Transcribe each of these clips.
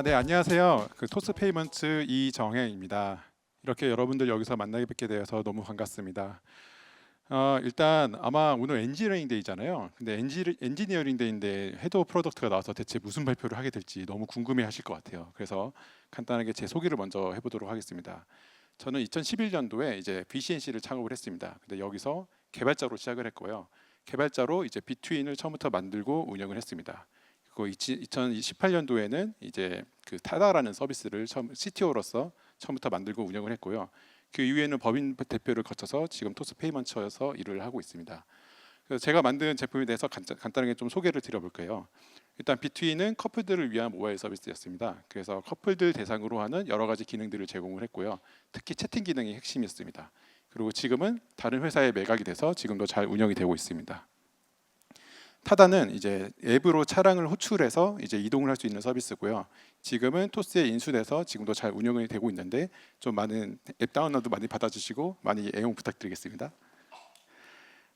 네, 안녕하세요. 토스 페이먼트 이정혜입니다. 이렇게 여러분들 여기서 만나게 뵙게 되어서 너무 반갑습니다. 일단 아마 오늘 엔지니어링 데이잖아요. 근데 엔지니어링 데이인데 헤드 오브 프로덕트가 나와서 대체 무슨 발표를 하게 될지 너무 궁금해하실 것 같아요. 그래서 간단하게 제 소개를 먼저 해보도록 하겠습니다. 저는 2011년도에 이제 BCNC를 창업을 했습니다. 근데 여기서 개발자로 시작을 했고요. 개발자로 이제 비트윈을 처음부터 만들고 운영을 했습니다. 그리고 2018년도에는 이제 그 타다라는 서비스를 처음 CTO로서 처음부터 만들고 운영을 했고요. 그 이후에는 법인 대표를 거쳐서 지금 토스 페이먼트에서 일을 하고 있습니다. 그래서 제가 만든 제품에 대해서 간단하게 좀 소개를 드려볼게요. 일단 비트윈은 커플들을 위한 모바일 서비스였습니다. 그래서 커플들 대상으로 하는 여러 가지 기능들을 제공을 했고요. 특히 채팅 기능이 핵심이었습니다. 그리고 지금은 다른 회사에 매각이 돼서 지금도 잘 운영이 되고 있습니다. 타다는 이제 앱으로 차량을 호출해서 이제 이동을 할 수 있는 서비스고요. 지금은 토스에 인수돼서 지금도 잘 운영이 되고 있는데 좀 많은 앱 다운로드 많이 받아주시고 많이 애용 부탁드리겠습니다.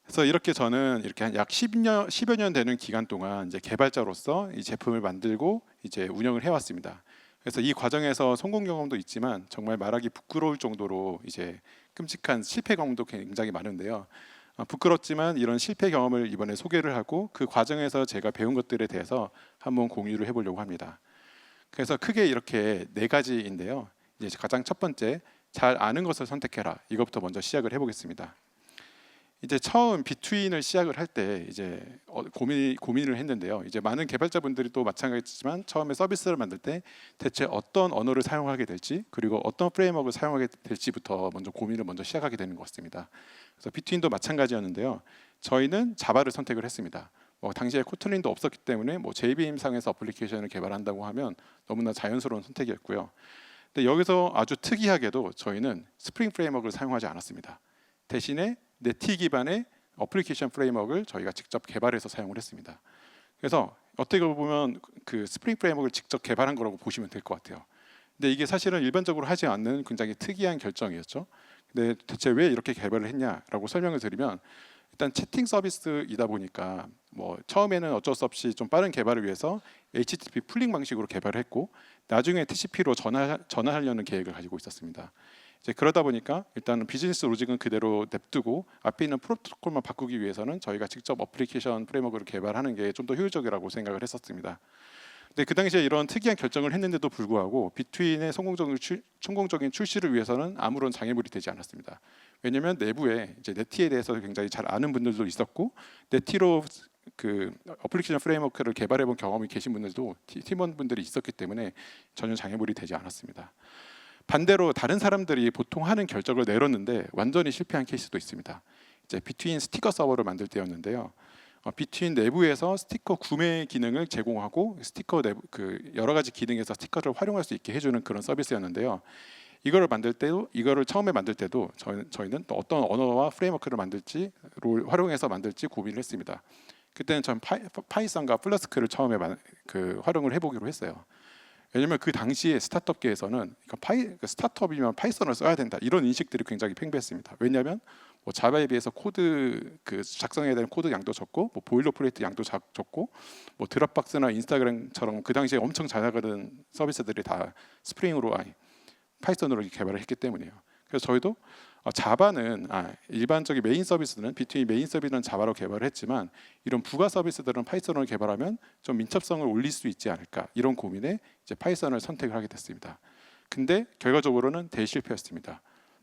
그래서 이렇게 저는 이렇게 한 약 10여 년 되는 기간 동안 이제 개발자로서 이 제품을 만들고 이제 운영을 해왔습니다. 그래서 이 과정에서 성공 경험도 있지만 정말 말하기 부끄러울 정도로 이제 끔찍한 실패 경험도 굉장히 많은데요. 부끄럽지만 이런 실패 경험을 이번에 소개를 하고 그 과정에서 제가 배운 것들에 대해서 한번 공유를 해보려고 합니다. 그래서 크게 이렇게 네 가지인데요. 이제 가장 첫 번째, 잘 아는 것을 선택해라. 이것부터 먼저 시작을 해보겠습니다. 이제 처음 비트윈을 시작을 할 때 이제 고민을 했는데요. 이제 많은 개발자분들이 또 마찬가지지만 처음에 서비스를 만들 때 대체 어떤 언어를 사용하게 될지 그리고 어떤 프레임워크를 사용하게 될지부터 먼저 고민을 먼저 시작하게 되는 것 같습니다. 그래서 비트윈도 마찬가지였는데요. 저희는 자바를 선택을 했습니다. 당시에 코틀린도 없었기 때문에 JVM 상에서 어플리케이션을 개발한다고 하면 너무나 자연스러운 선택이었고요. 근데 여기서 아주 특이하게도 저희는 스프링 프레임워크를 사용하지 않았습니다. 대신에 네티 기반의 어플리케이션 프레임워크를 저희가 직접 개발해서 사용을 했습니다. 그래서 어떻게 보면 그 스프링 프레임워크를 직접 개발한 거라고 보시면 될 것 같아요. 근데 이게 사실은 일반적으로 하지 않는 굉장히 특이한 결정이었죠. 근데 대체 왜 이렇게 개발을 했냐라고 설명을 드리면 일단 채팅 서비스이다 보니까 처음에는 어쩔 수 없이 좀 빠른 개발을 위해서 HTTP 풀링 방식으로 개발을 했고 나중에 TCP로 전환하려는 계획을 가지고 있었습니다. 이제 그러다 보니까 일단은 비즈니스 로직은 그대로 냅두고 앞에 있는 프로토콜만 바꾸기 위해서는 저희가 직접 어플리케이션 프레임워크를 개발하는 게 좀 더 효율적이라고 생각을 했었습니다. 근데 그 당시에 이런 특이한 결정을 했는데도 불구하고 비트윈의 성공적인 출시를 위해서는 아무런 장애물이 되지 않았습니다. 왜냐하면 내부에 이제 네티에 대해서 굉장히 잘 아는 분들도 있었고 네티로 그 어플리케이션 프레임워크를 개발해본 경험이 계신 분들도 팀원분들이 있었기 때문에 전혀 장애물이 되지 않았습니다. 반대로 다른 사람들이 보통 하는 결정을 내렸는데 완전히 실패한 케이스도 있습니다. 이제 비트윈 스티커 서버를 만들 때였는데요. 비트윈 내부에서 스티커 구매 기능을 제공하고 스티커 내부 그 여러 가지 기능에서 스티커를 활용할 수 있게 해주는 그런 서비스였는데요. 이거를 처음에 만들 때도 저희는 또 어떤 언어와 프레임워크를 활용해서 만들지 고민을 했습니다. 그때는 전 파이썬과 플라스크를 처음에 활용을 해보기로 했어요. 왜냐면 그 당시에 스타트업계에서는 스타트업이면 파이썬을 써야 된다 이런 인식들이 굉장히 팽배했습니다. 왜냐하면 자바에 비해서 코드 작성해야 되는 코드 양도 적고 보일러플레이트 양도 적고 드랍박스나 인스타그램처럼 그 당시에 엄청 잘 나가던 서비스들이 다 파이썬으로 개발을 했기 때문이에요. 그래서 저희도 자바는 일반적인 메인 서비스는 비트윈 메인 서비스는 자바로 개발을 했지만 이런 부가 서비스들은 파이썬으로 개발하면 좀 민첩성을 올릴 수 있지 않을까 이런 고민에 이제 파이썬을 선택을 하게 됐습니다. 근데 결과적으로는 대실패였습니다.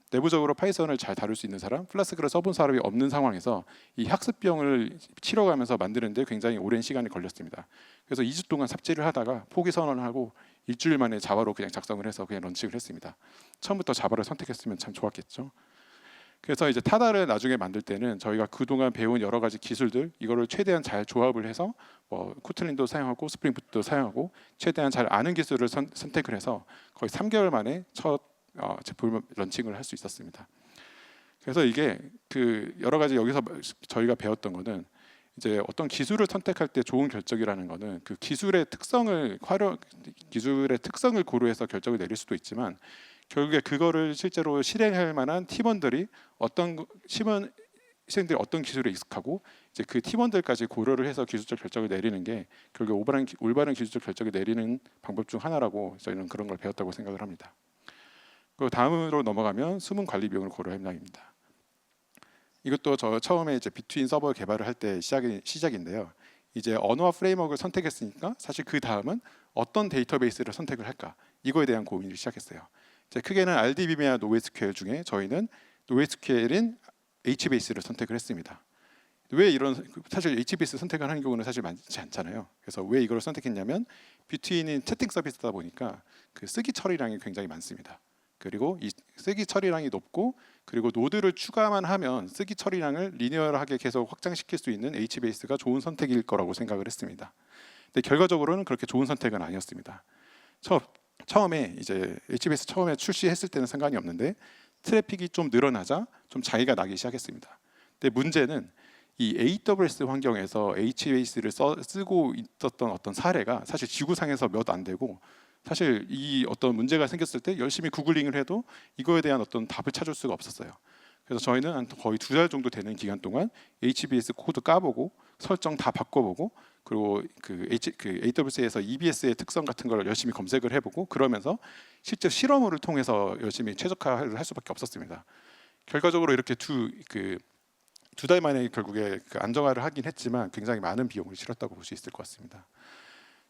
내부적으로 파이썬을 잘 다룰 수 있는 사람, 플라스크를 써본 사람이 없는 상황에서 이 학습병을 치러가면서 만드는데 굉장히 오랜 시간이 걸렸습니다. 그래서 2주 동안 삽질을 하다가 포기 선언을 하고 일주일 만에 자바로 그냥 작성을 해서 그냥 런칭을 했습니다. 처음부터 자바를 선택했으면 참 좋았겠죠. 그래서 이제 타다를 나중에 만들 때는 저희가 그동안 배운 여러 가지 기술들 이거를 최대한 잘 조합을 해서 코틀린도 사용하고 스프링부트도 사용하고 최대한 잘 아는 기술을 선택을 해서 거의 3개월 만에 첫 제품을 런칭을 할 수 있었습니다. 그래서 이게 여러 가지 여기서 저희가 배웠던 거는 이제 어떤 기술을 선택할 때 좋은 결정이라는 거는 그 기술의 특성을 고려해서 결정을 내릴 수도 있지만 결국에 그거를 실제로 실행할 만한 팀원들이 학생들이 어떤 기술에 익숙하고 이제 그 팀원들까지 고려를 해서 기술적 결정을 내리는 게 결국 올바른 기술적 결정을 내리는 방법 중 하나라고 저희는 그런 걸 배웠다고 생각을 합니다. 그리고 다음으로 넘어가면 숨은 관리 비용을 고려 함량입니다. 이것도 저 처음에 이제 비트윈 서버 개발을 할 때 시작인데요. 이제 언어와 프레임워크를 선택했으니까 사실 그 다음은 어떤 데이터베이스를 선택을 할까 이거에 대한 고민을 시작했어요. 이제 크게는 RDBM이나 NoSQL 중에 저희는 NoSQL인 HBase를 선택을 했습니다. 왜 이런 사실 HBase 선택을 하는 경우는 사실 많지 않잖아요. 그래서 왜 이걸 선택했냐면 비트윈인 채팅 서비스다 보니까 그 쓰기 처리량이 굉장히 많습니다. 그리고 이 쓰기 처리량이 높고 그리고 노드를 추가만 하면 쓰기 처리량을 리니어하게 계속 확장시킬 수 있는 HBase가 좋은 선택일 거라고 생각을 했습니다. 근데 결과적으로는 그렇게 좋은 선택은 아니었습니다. 처음에 이제 HBase 처음에 출시했을 때는 상관이 없는데 트래픽이 좀 늘어나자 좀 차이가 나기 시작했습니다. 근데 문제는 이 AWS 환경에서 HBase를 쓰고 있었던 어떤 사례가 사실 지구상에서 몇 안 되고 사실 이 어떤 문제가 생겼을 때 열심히 구글링을 해도 이거에 대한 어떤 답을 찾을 수가 없었어요. 그래서 저희는 한 거의 2달 정도 되는 기간 동안 HBase 코드 까보고 설정 다 바꿔보고 그리고 그 AWS에서 EBS의 특성 같은 걸 열심히 검색을 해보고 그러면서 실제 실험을 통해서 열심히 최적화를 할 수밖에 없었습니다. 결과적으로 이렇게 두 달 만에 결국에 그 안정화를 하긴 했지만 굉장히 많은 비용을 치렀다고 볼 수 있을 것 같습니다.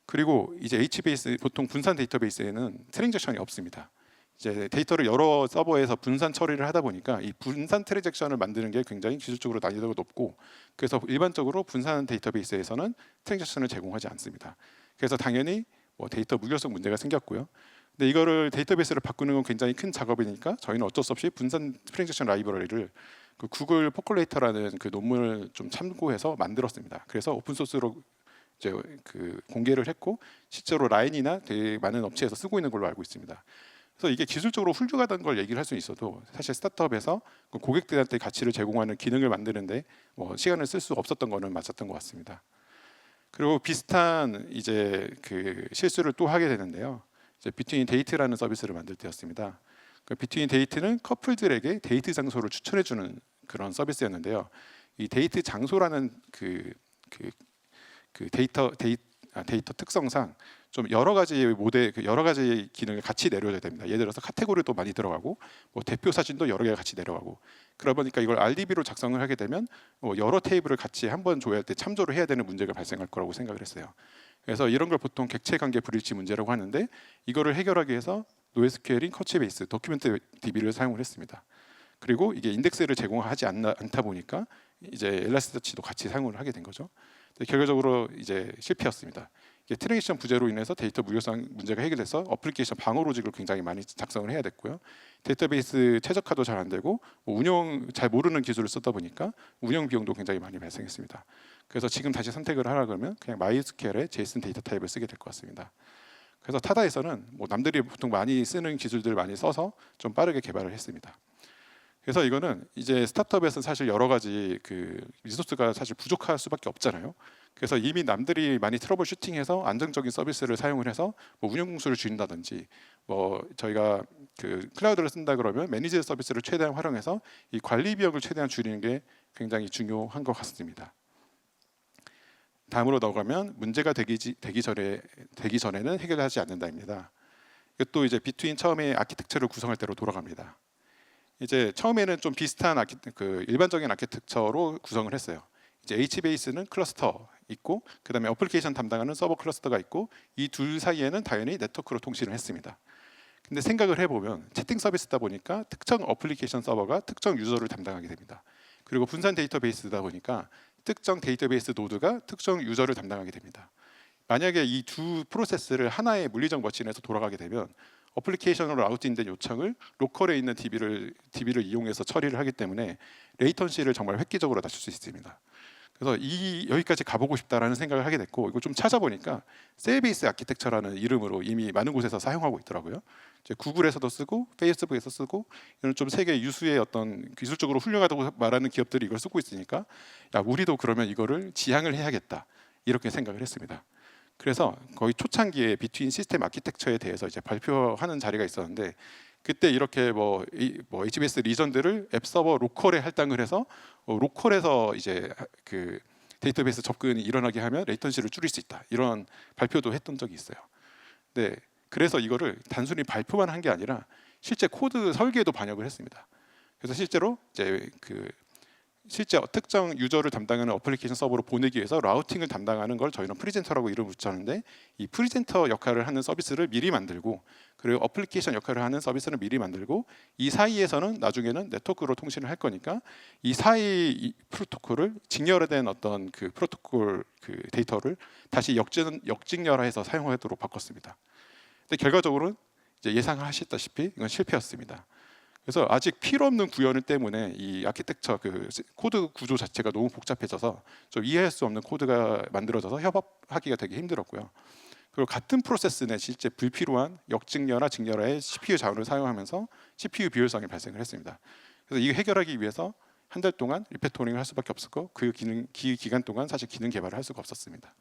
그리고 이제 HBase 보통 분산 데이터베이스에는 트랜잭션이 없습니다. 이제 데이터를 여러 서버에서 분산 처리를 하다 보니까 이 분산 트랜잭션을 만드는 게 굉장히 기술적으로 난이도가 높고 그래서 일반적으로 분산 데이터베이스에서는 트랜잭션을 제공하지 않습니다. 그래서 당연히 뭐 데이터 무결성 문제가 생겼고요. 근데 이거를 데이터베이스를 바꾸는 건 굉장히 큰 작업이니까 저희는 어쩔 수 없이 분산 트랜잭션 라이브러리를 그 구글 포컬레이터라는 그 논문을 좀 참고해서 만들었습니다. 그래서 오픈 소스로 이제 그 공개를 했고 실제로 라인이나 되게 많은 업체에서 쓰고 있는 걸로 알고 있습니다. 그래서 이게 기술적으로 훌륭하다는 걸 얘기를 할 수 있어도 사실 스타트업에서 그 고객들한테 가치를 제공하는 기능을 만드는데 뭐 시간을 쓸 수 없었던 거는 맞았던 것 같습니다. 그리고 비슷한 이제 그 실수를 또 하게 되는데요. 이제 비트윈 데이트라는 서비스를 만들 때였습니다. 그 비트윈 데이트는 커플들에게 데이트 장소를 추천해주는 그런 서비스였는데요. 이 데이트 장소라는 데이터 특성상 좀 여러 가지 여러 가지 기능을 같이 내려줘야 됩니다. 예를 들어서 카테고리도 많이 들어가고 뭐 대표 사진도 여러 개가 같이 내려가고 그러다 보니까 이걸 RDB로 작성을 하게 되면 여러 테이블을 같이 한번 조회할 때 참조를 해야 되는 문제가 발생할 거라고 생각을 했어요. 그래서 이런 걸 보통 객체 관계 불일치 문제라고 하는데 이거를 해결하기 위해서 NoSQL인 커치베이스 도큐멘트 DB를 사용을 했습니다. 그리고 이게 인덱스를 제공하지 않다 보니까 이제 엘라스티시티도 같이 사용을 하게 된 거죠. 결과적으로 이제 실패였습니다. 이게 트랜지션 부재로 인해서 데이터 무결성 문제가 해결돼서 어플리케이션 방어 로직을 굉장히 많이 작성을 해야 됐고요. 데이터베이스 최적화도 잘 안 되고 운영 잘 모르는 기술을 쓰다 보니까 운영 비용도 굉장히 많이 발생했습니다. 그래서 지금 다시 선택을 하라 그러면 그냥 MySQL의 JSON 데이터 타입을 쓰게 될 것 같습니다. 그래서 타다에서는 뭐 남들이 보통 많이 쓰는 기술들을 많이 써서 좀 빠르게 개발을 했습니다. 그래서 이거는 이제 스타트업에서는 사실 여러 가지 그 리소스가 사실 부족할 수밖에 없잖아요. 그래서 이미 남들이 많이 트러블 슈팅해서 안정적인 서비스를 사용을 해서 뭐 운영 공수를 줄인다든지 뭐 저희가 그 클라우드를 쓴다 그러면 매니지 서비스를 최대한 활용해서 이 관리 비용을 최대한 줄이는 게 굉장히 중요한 것 같습니다. 다음으로 넘어가면 문제가 되기 전에는 해결하지 않는다입니다. 이것도 이제 비트윈 처음에 아키텍처를 구성할 때로 돌아갑니다. 이제 처음에는 좀 비슷한 일반적인 아키텍처로 구성을 했어요. 이제 HBase는 클러스터 있고 그다음에 어플리케이션 담당하는 서버 클러스터가 있고 이 둘 사이에는 당연히 네트워크로 통신을 했습니다. 근데 생각을 해보면 채팅 서비스다 보니까 특정 어플리케이션 서버가 특정 유저를 담당하게 됩니다. 그리고 분산 데이터베이스다 보니까 특정 데이터베이스 노드가 특정 유저를 담당하게 됩니다. 만약에 이 두 프로세스를 하나의 물리적 머신에서 돌아가게 되면 어플리케이션으로 아웃인된 요청을 로컬에 있는 DB를 이용해서 처리를 하기 때문에 레이턴시를 정말 획기적으로 낮출 수 있습니다. 그래서 여기까지 가보고 싶다라는 생각을 하게 됐고 이거 좀 찾아보니까 셀베이스 아키텍처라는 이름으로 이미 많은 곳에서 사용하고 있더라고요. 이제 구글에서도 쓰고 페이스북에서 쓰고 이런 좀 세계 유수의 어떤 기술적으로 훌륭하다고 말하는 기업들이 이걸 쓰고 있으니까 야 우리도 그러면 이거를 지향을 해야겠다 이렇게 생각을 했습니다. 그래서 거의 초창기에 비트윈 시스템 아키텍처에 대해서 이제 발표하는 자리가 있었는데 그때 이렇게 뭐 HBS 리전들을 앱 서버 로컬에 할당을 해서 로컬에서 이제 그 데이터베이스 접근이 일어나게 하면 레이턴시를 줄일 수 있다. 이런 발표도 했던 적이 있어요. 네, 그래서 이거를 단순히 발표만 한 게 아니라 실제 코드 설계에도 반영을 했습니다. 그래서 실제로 이제 실제 특정 유저를 담당하는 어플리케이션 서버로 보내기 위해서 라우팅을 담당하는 걸 저희는 프리젠터라고 이름을 붙였는데, 이 프리젠터 역할을 하는 서비스를 미리 만들고, 그리고 어플리케이션 역할을 하는 서비스를 미리 만들고, 이 사이에서는 나중에는 네트워크로 통신을 할 거니까 이 사이 프로토콜을 직렬화된 어떤 그 프로토콜 그 데이터를 다시 역직렬화해서 사용하도록 바꿨습니다. 근데 결과적으로는 이제 예상하셨다시피 이건 실패였습니다. 그래서 아직 필요 없는 구현 때문에 이 아키텍처 그 코드 구조 자체가 너무 복잡해져서 좀 이해할 수 없는 코드가 만들어져서 협업하기가 되게 힘들었고요. 그리고 같은 프로세스 내 실제 불필요한 역직렬화, 직렬화의 CPU 자원을 사용하면서 CPU 비효율성이 발생을 했습니다. 그래서 이거 해결하기 위해서 한 달 동안 리페토링을 할 수밖에 없었고, 그 기간 동안 사실 기능 개발을 할 수가 없었습니다.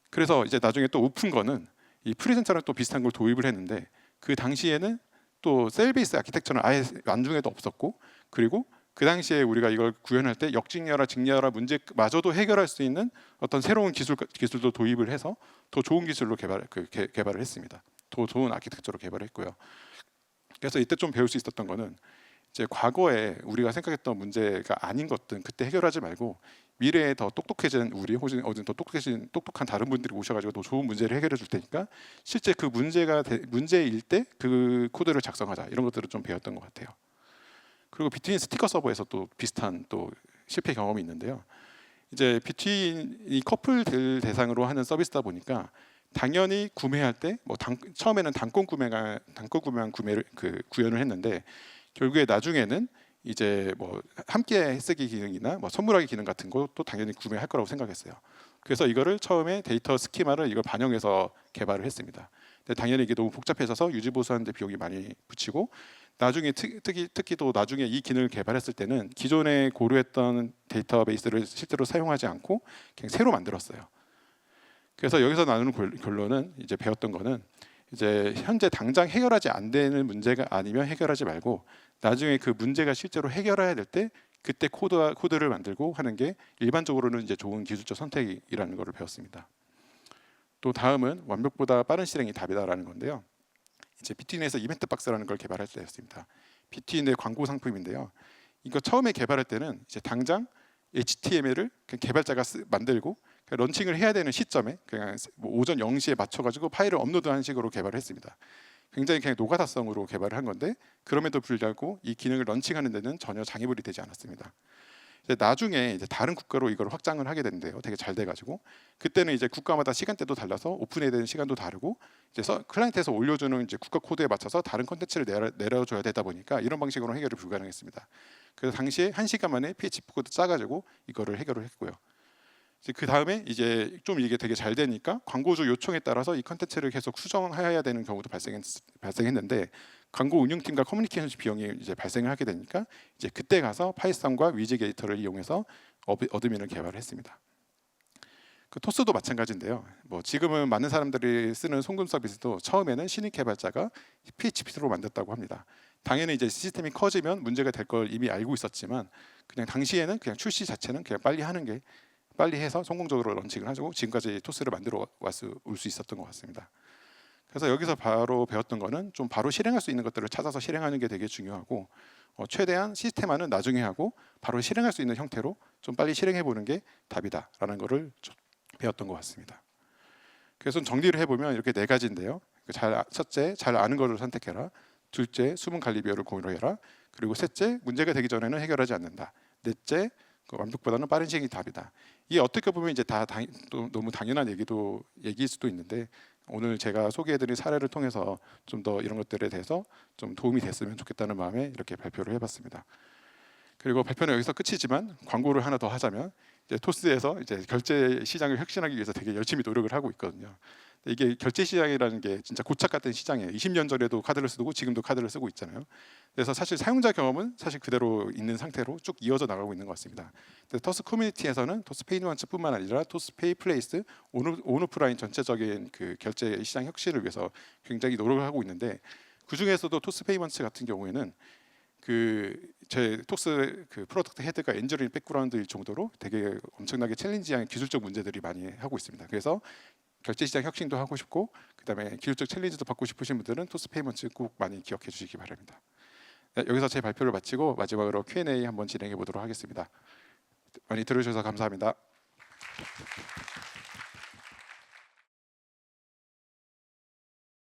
그래서 이제 나중에 또 오픈 거는 이 프리젠터랑 또 비슷한 걸 도입을 했는데, 그 당시에는 또 셀 베이스 아키텍처는 아예 안중에도 없었고, 그리고 그 당시에 우리가 이걸 구현할 때 역직렬화, 직렬화 문제마저도 해결할 수 있는 어떤 새로운 기술도 도입을 해서 더 좋은 기술로 개발을 했습니다. 더 좋은 아키텍처로 개발했고요. 그래서 이때 좀 배울 수 있었던 거는, 이제 과거에 우리가 생각했던 문제가 아닌 것들 그때 해결하지 말고, 미래에 더 똑똑해진 우리 혹은 어딘 더 똑똑한 다른 분들이 오셔가지고 더 좋은 문제를 해결해 줄 테니까 실제 그 문제일 때 그 코드를 작성하자, 이런 것들을 좀 배웠던 것 같아요. 그리고 비트윈 스티커 서버에서 또 비슷한 또 실패 경험이 있는데요. 이제 비트윈이 커플들 대상으로 하는 서비스다 보니까 당연히 구매할 때 처음에는 단건 구매한 구매를 구현을 했는데, 결국에 나중에는 이제 함께 쓰기 기능이나 선물하기 기능 같은 것도 당연히 구매할 거라고 생각했어요. 그래서 이거를 처음에 데이터 스키마를 이걸 반영해서 개발을 했습니다. 근데 당연히 이게 너무 복잡해져서 유지 보수하는 데 비용이 많이 붙이고, 나중에 특히 또 나중에 이 기능을 개발했을 때는 기존에 고려했던 데이터베이스를 실제로 사용하지 않고 그냥 새로 만들었어요. 그래서 여기서 나누는 결론은, 이제 배웠던 거는, 이제 현재 당장 해결하지 안 되는 문제가 아니면 해결하지 말고, 나중에 그 문제가 실제로 해결해야 될 때 그때 코드를 만들고 하는 게 일반적으로는 이제 좋은 기술적 선택이라는 것을 배웠습니다. 또 다음은 완벽보다 빠른 실행이 답이다라는 건데요. 이제 비트윈에서 이벤트 박스라는 걸 개발할 때였습니다. 비트윈의 광고 상품인데요. 이거 처음에 개발할 때는 이제 당장 HTML을 개발자가 만들고 런칭을 해야 되는 시점에 그냥 오전 0시에 맞춰가지고 파일을 업로드하는 식으로 개발을 했습니다. 굉장히 그냥 노가다성으로 개발을 한 건데, 그럼에도 불구하고 이 기능을 런칭하는 데는 전혀 장애물이 되지 않았습니다. 이제 나중에 이제 다른 국가로 이걸 확장을 하게 되는데요. 되게 잘 돼가지고 그때는 이제 국가마다 시간대도 달라서 오픈해야 되는 시간도 다르고, 이제 클라이언트에서 올려주는 이제 국가 코드에 맞춰서 다른 컨텐츠를 내려줘야 되다 보니까 이런 방식으로 해결이 불가능했습니다. 그래서 당시에 1시간 만에 PHP 코드 짜가지고 이거를 해결을 했고요. 그 다음에 이제 좀 이게 되게 잘 되니까 광고주 요청에 따라서 이 컨텐츠를 계속 수정해야 되는 경우도 발생했는데, 광고 운영팀과 커뮤니케이션 비용이 이제 발생을 하게 되니까 이제 그때 가서 파이썬과 위즈게이터를 이용해서 어드민을 개발을 했습니다. 그 토스도 마찬가지인데요. 지금은 많은 사람들이 쓰는 송금 서비스도 처음에는 신입 개발자가 PHP로 만들었다고 합니다. 당연히 이제 시스템이 커지면 문제가 될 걸 이미 알고 있었지만, 그냥 당시에는 그냥 출시 자체는 그냥 빨리 해서 성공적으로 런칭을 하고 지금까지 토스를 만들어 올 수 있었던 것 같습니다. 그래서 여기서 바로 배웠던 거는, 좀 바로 실행할 수 있는 것들을 찾아서 실행하는 게 되게 중요하고, 최대한 시스템화는 나중에 하고 바로 실행할 수 있는 형태로 좀 빨리 실행해 보는 게 답이다라는 거를 배웠던 것 같습니다. 그래서 정리를 해보면 이렇게 4가지인데요. 첫째, 잘 아는 것을 선택해라. 둘째, 수분 관리 비율을 고려해라. 그리고 셋째, 문제가 되기 전에는 해결하지 않는다. 넷째, 완벽보다는 빠른 시행이 답이다. 이게 어떻게 보면 이제 또 너무 당연한 얘기일 수도 있는데, 오늘 제가 소개해드린 사례를 통해서 좀 더 이런 것들에 대해서 좀 도움이 됐으면 좋겠다는 마음에 이렇게 발표를 해봤습니다. 그리고 발표는 여기서 끝이지만 광고를 하나 더 하자면, 이제 토스에서 이제 결제 시장을 혁신하기 위해서 되게 열심히 노력을 하고 있거든요. 이게 결제 시장이라는 게 진짜 고착 같은 시장이에요. 20년 전에도 카드를 쓰고 지금도 카드를 쓰고 있잖아요. 그래서 사실 사용자 경험은 사실 그대로 있는 상태로 쭉 이어져 나가고 있는 것 같습니다. 토스 커뮤니티에서는 토스페이 누안츠뿐만 아니라 토스페이 플레이스, 온오프라인 전체적인 그 결제 시장 혁신을 위해서 굉장히 노력을 하고 있는데, 그 중에서도 토스 페이먼츠 같은 경우에는 제 토스 프로덕트 헤드가 엔지니어링 백그라운드일 정도로 되게 엄청나게 챌린지한 기술적 문제들이 많이 하고 있습니다. 그래서 결제 시장 혁신도 하고 싶고 그다음에 기술적 챌린지도 받고 싶으신 분들은 토스 페이먼츠 꼭 많이 기억해 주시기 바랍니다. 네, 여기서 제 발표를 마치고 마지막으로 Q&A 한번 진행해 보도록 하겠습니다. 많이 들어주셔서 감사합니다.